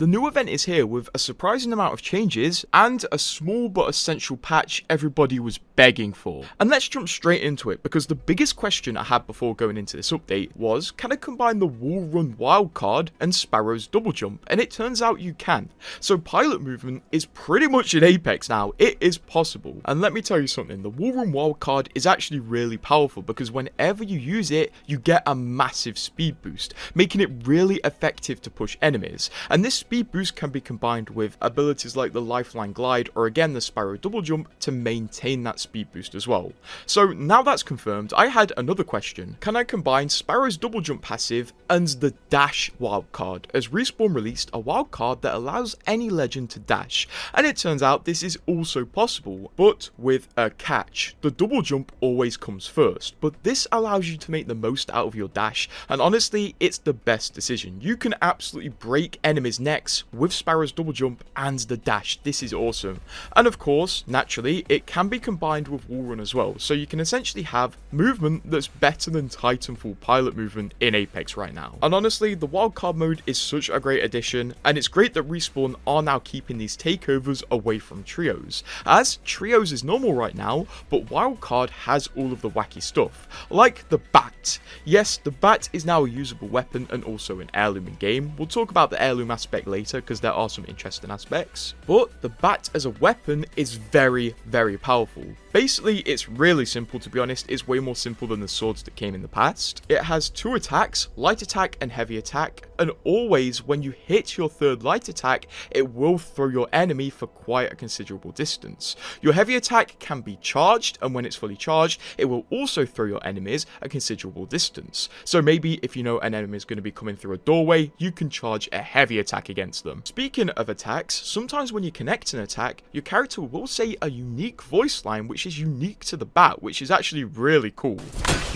The new event is here with a surprising amount of changes and a small but essential patch everybody was begging for. And let's jump straight into it, because the biggest question I had before going into this update was, can I combine the Wall Run wildcard and Sparrow's double jump? And it turns out you can. So pilot movement is pretty much in Apex now. It is possible. And let me tell you something, the Wall Run wildcard is actually really powerful, because whenever you use it, you get a massive speed boost, making it really effective to push enemies. And this speed boost can be combined with abilities like the Lifeline Glide or again the Sparrow double jump to maintain that speed boost as well. So now that's confirmed, I had another question. Can I combine Sparrow's double jump passive and the dash wildcard, as Respawn released a wildcard that allows any legend to dash? And it turns out this is also possible, but with a catch. The double jump always comes first, but this allows you to make the most out of your dash, and honestly it's the best decision. You can absolutely break enemies' necks with Sparrow's double jump and the dash. This is awesome. And of course, naturally, it can be combined with Wall Run as well, so you can essentially have movement that's better than Titanfall pilot movement in Apex right now. And honestly, the wildcard mode is such a great addition, and it's great that Respawn are now keeping these takeovers away from trios, as trios is normal right now, but wildcard has all of the wacky stuff, like the bat. Yes, the bat is now a usable weapon and also an heirloom in game. We'll talk about the heirloom aspect later, because there are some interesting aspects, but the bat as a weapon is very, very powerful. Basically, it's really simple, to be honest. It's way more simple than the swords that came in the past. It has 2 attacks, light attack and heavy attack, and always when you hit your third light attack, it will throw your enemy for quite a considerable distance. Your heavy attack can be charged, and when it's fully charged, it will also throw your enemies a considerable distance. So maybe if you know an enemy is going to be coming through a doorway, you can charge a heavy attack against them. Speaking of attacks, sometimes when you connect an attack, your character will say a unique voice line which is unique to the bat, which is actually really cool.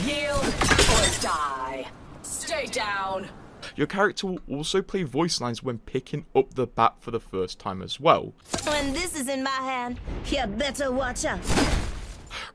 Yield or die. Stay down. Your character will also play voice lines when picking up the bat for the first time as well. When this is in my hand, you better watch out.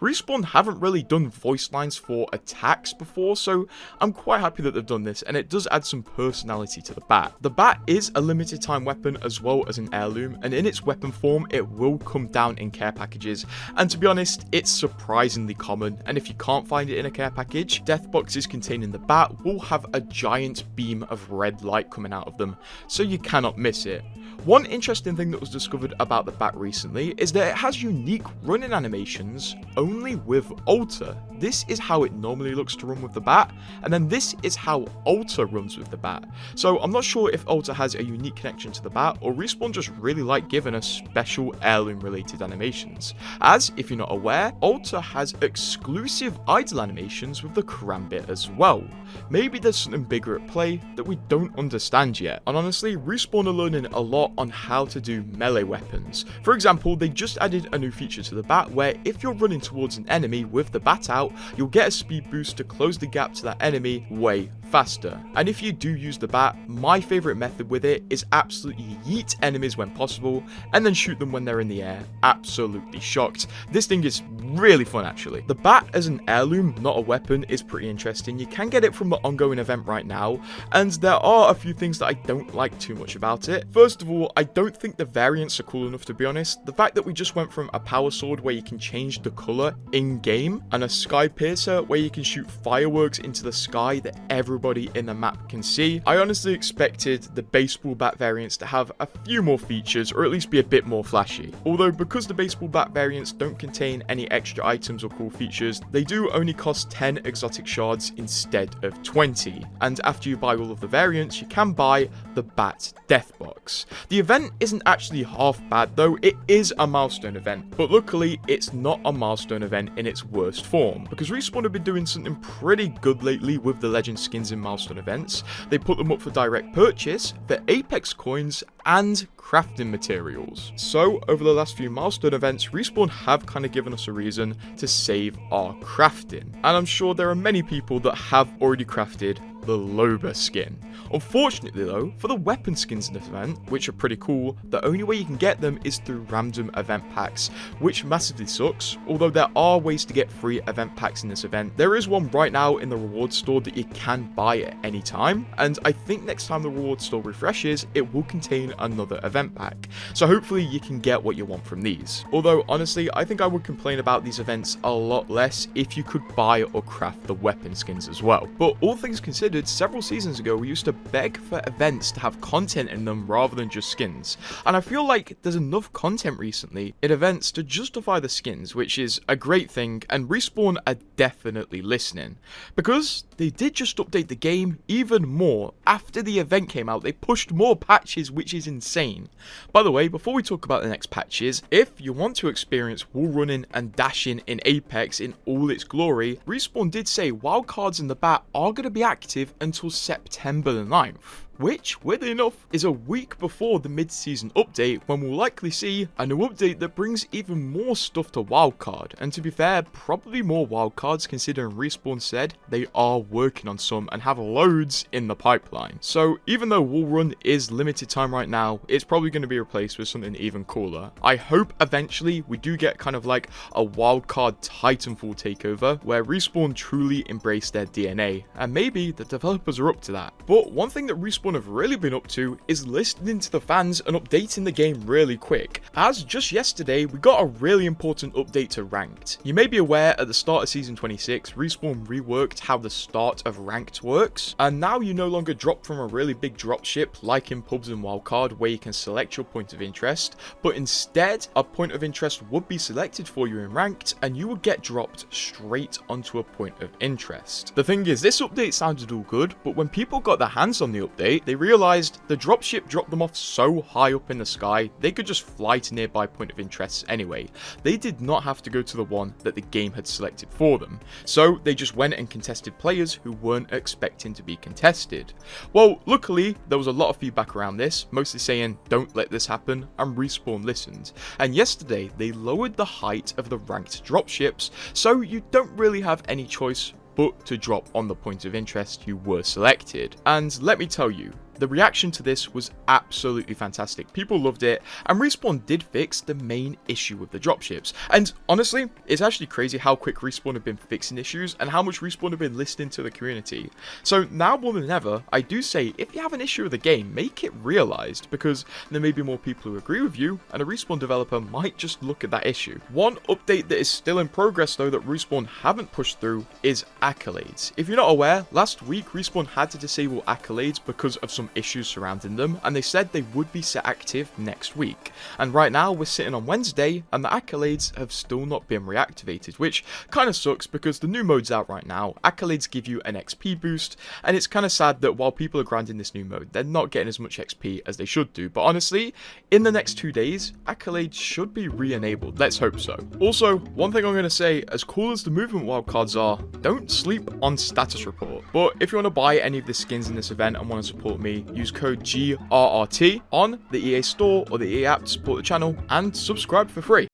Respawn haven't really done voice lines for attacks before, so I'm quite happy that they've done this, and it does add some personality to the bat. The bat is a limited time weapon as well as an heirloom, and in its weapon form it will come down in care packages, and to be honest, it's surprisingly common. And if you can't find it in a care package, death boxes containing the bat will have a giant beam of red light coming out of them, so you cannot miss it. One interesting thing that was discovered about the bat recently is that it has unique running animations only with Alter. This is how it normally looks to run with the bat, and then this is how Alter runs with the bat. So I'm not sure if Alter has a unique connection to the bat, or Respawn just really like giving us special heirloom related animations. As, if you're not aware, Alter has exclusive idle animations with the Karambit as well. Maybe there's something bigger at play that we don't understand yet. And honestly, Respawn are learning a lot on how to do melee weapons. For example, they just added a new feature to the bat where if you're running towards an enemy with the bat out, you'll get a speed boost to close the gap to that enemy way faster. And if you do use the bat, my favourite method with it is absolutely yeet enemies when possible and then shoot them when they're in the air. Absolutely shocked. This thing is really fun actually. The bat as an heirloom, not a weapon, is pretty interesting. You can get it from the ongoing event right now, and there are a few things that I don't like too much about it. First of all, I don't think the variants are cool enough, to be honest. The fact that we just went from a power sword where you can change the colour in game and a sky piercer where you can shoot fireworks into the sky that everybody in the map can see. I honestly expected the baseball bat variants to have a few more features, or at least be a bit more flashy. Although because the baseball bat variants don't contain any extra items or cool features, they do only cost 10 exotic shards instead of 20. And after you buy all of the variants, you can buy the bat death box. The event isn't actually half bad though. It is a milestone event, but luckily it's not a milestone event in its worst form, because Respawn have been doing something pretty good lately with the legend skins in milestone events. They put them up for direct purchase for Apex coins and crafting materials. So over the last few milestone events, Respawn have kind of given us a reason to save our crafting, and I'm sure there are many people that have already crafted the Loba skin. Unfortunately though, for the weapon skins in this event, which are pretty cool, the only way you can get them is through random event packs, which massively sucks. Although there are ways to get free event packs in this event, there is one right now in the reward store that you can buy at any time, and I think next time the reward store refreshes, it will contain another event pack. So hopefully you can get what you want from these. Although honestly, I think I would complain about these events a lot less if you could buy or craft the weapon skins as well. But all things considered, several seasons ago we used to beg for events to have content in them rather than just skins, and I feel like there's enough content recently in events to justify the skins, which is a great thing, and Respawn are definitely listening, because they did just update the game even more. After the event came out, they pushed more patches, which is insane. By the way, before we talk about the next patches, if you want to experience wall running and dashing in Apex in all its glory, Respawn did say wildcards in the bat are going to be active until September the 9th. Which, weirdly enough, is a week before the mid-season update, when we'll likely see a new update that brings even more stuff to Wildcard, and to be fair, probably more wildcards considering Respawn said they are working on some and have loads in the pipeline. So even though Wall Run is limited time right now, it's probably going to be replaced with something even cooler. I hope eventually we do get kind of like a Wildcard Titanfall takeover, where Respawn truly embrace their DNA, and maybe the developers are up to that. But one thing that Respawn have really been up to is listening to the fans and updating the game really quick, as just yesterday we got a really important update to Ranked. You may be aware at the start of Season 26, Respawn reworked how the start of Ranked works, and now you no longer drop from a really big dropship like in pubs and wildcard where you can select your point of interest, but instead a point of interest would be selected for you in Ranked and you would get dropped straight onto a point of interest. The thing is, this update sounded all good, but when people got their hands on the update, they realized the dropship dropped them off so high up in the sky, they could just fly to nearby point of interests anyway. They did not have to go to the one that the game had selected for them. So they just went and contested players who weren't expecting to be contested. Well, luckily, there was a lot of feedback around this, mostly saying, don't let this happen, and Respawn listened. And yesterday, they lowered the height of the ranked dropships, so you don't really have any choice but to drop on the point of interest you were selected. And let me tell you, the reaction to this was absolutely fantastic. People loved it, and Respawn did fix the main issue with the dropships. And honestly, it's actually crazy how quick Respawn have been fixing issues and how much Respawn have been listening to the community. So now more than ever, I do say, if you have an issue with the game, make it realized, because there may be more people who agree with you, and a Respawn developer might just look at that issue. One update that is still in progress though that Respawn haven't pushed through is Accolades. If you're not aware, last week Respawn had to disable Accolades because of some issues surrounding them, and they said they would be set active next week. And right now we're sitting on Wednesday and the Accolades have still not been reactivated, which kind of sucks because the new mode's out right now. Accolades give you an XP boost, and it's kind of sad that while people are grinding this new mode, they're not getting as much XP as they should do. But honestly, in the next 2 days, Accolades should be re-enabled. Let's hope so. Also, one thing I'm going to say, as cool as the movement wildcards are, don't sleep on status report. But if you want to buy any of the skins in this event and want to support me, use code GRRT on the EA store or the EA app to support the channel and subscribe for free.